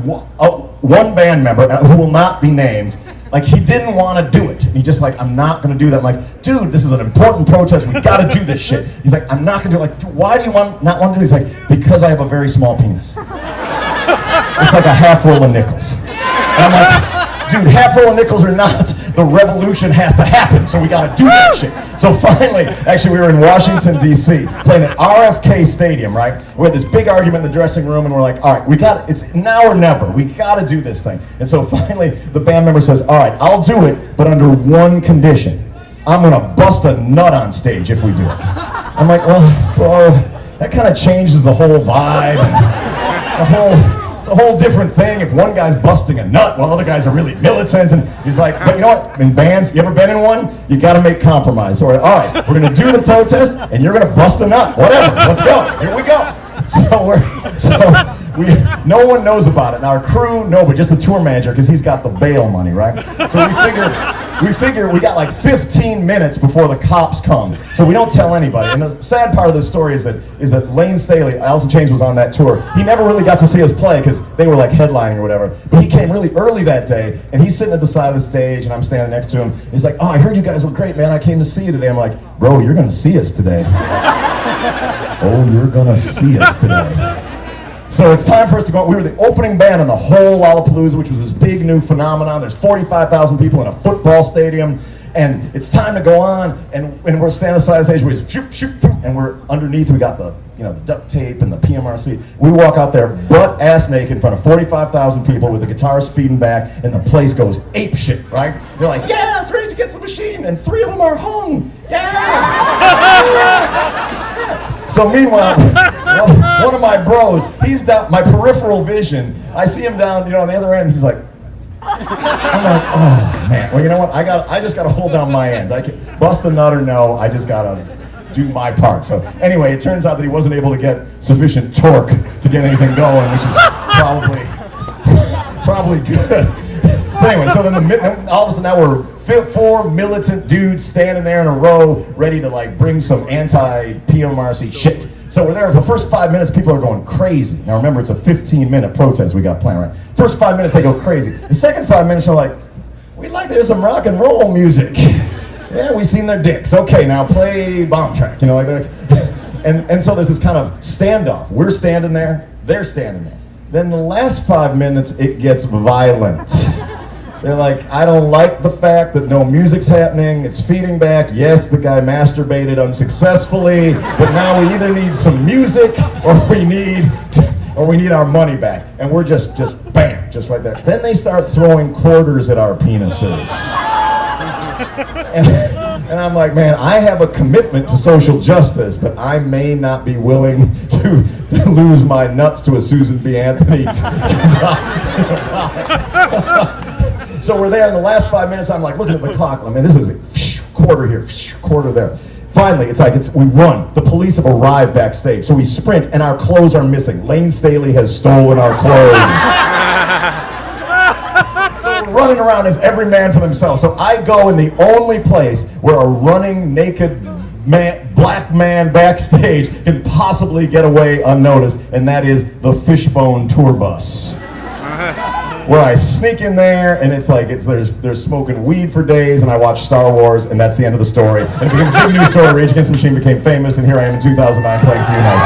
one band member who will not be named, like, he didn't want to do it. He just like, I'm not going to do that. I'm like, dude, this is an important protest. We got to do this shit. He's like, I'm not going to do it. Like, why do you not want to do it? He's like, because I have a very small penis. It's like a half roll of nickels. And I'm like, dude, half roll of nickels or not, the revolution has to happen, so we got to do that shit. So finally, actually, we were in Washington, D.C., playing at RFK Stadium, right? We had this big argument in the dressing room, and we're like, all right, it's now or never. We got to do this thing. And so finally, the band member says, all right, I'll do it, but under one condition. I'm going to bust a nut on stage if we do it. I'm like, well, bro, that kind of changes the whole vibe, and it's a whole different thing if one guy's busting a nut while other guys are really militant. And he's like, but you know what, in bands, you ever been in one? You gotta make compromise. So, all right, we're gonna do the protest and you're gonna bust a nut. Whatever, let's go, here we go. No one knows about it. Now our crew, no, but just the tour manager, because he's got the bail money, right? So we figure we got like 15 minutes before the cops come, so we don't tell anybody. And the sad part of the story is that Lane Staley, Alice in Chains, was on that tour. He never really got to see us play because they were like headlining or whatever. But he came really early that day, and he's sitting at the side of the stage, and I'm standing next to him. He's like, "Oh, I heard you guys were great, man. I came to see you today." I'm like, "Bro, you're gonna see us today." Oh, you're gonna see us today. So it's time for us to go. We were the opening band on the whole Lollapalooza, which was this big new phenomenon. There's 45,000 people in a football stadium, and it's time to go on. And we're standing on the side of the stage, we shoot, shoot, shoot, and we're underneath. We got the the duct tape and the PMRC. We walk out there butt ass naked in front of 45,000 people with the guitars feeding back, and the place goes ape shit, right? They're like, yeah, it's Rage Against the Machine, and 3 of them are hung. Yeah. So meanwhile, one of my bros, he's down, my peripheral vision, I see him down, on the other end, he's like, I'm like, oh man, well, you know what, I just gotta hold down my end. I can bust a nut or no, I just gotta do my part. So anyway, it turns out that he wasn't able to get sufficient torque to get anything going, which is probably good. But anyway, so then all of a sudden now we're 4 militant dudes standing there in a row, ready to like bring some anti-PMRC shit. So we're there for the first 5 minutes, people are going crazy. Now remember, it's a 15-minute protest we got planned, right? First 5 minutes they go crazy. The second 5 minutes are like, we'd like to hear some rock and roll music. Yeah, we seen their dicks. Okay, now play Bomb Track, like and so there's this kind of standoff. We're standing there, they're standing there. Then the last 5 minutes, it gets violent. They're like, I don't like the fact that no music's happening, it's feeding back. Yes, the guy masturbated unsuccessfully, but now we either need some music or we need our money back. And we're just bam, just right there. Then they start throwing quarters at our penises. And I'm like, man, I have a commitment to social justice, but I may not be willing to lose my nuts to a Susan B. Anthony. So we're there in the last 5 minutes. I'm like looking at the clock. I mean, this is a quarter here, quarter there. Finally, we run. The police have arrived backstage. So we sprint, and our clothes are missing. Lane Staley has stolen our clothes. So we're running around as every man for themselves. So I go in the only place where a running naked black man backstage can possibly get away unnoticed, and that is the Fishbone tour bus. Where I sneak in there, and it's like they're smoking weed for days, and I watch Star Wars, and that's the end of the story. And it becomes a big news story. Rage Against the Machine became famous, and here I am in 2009 playing for you guys.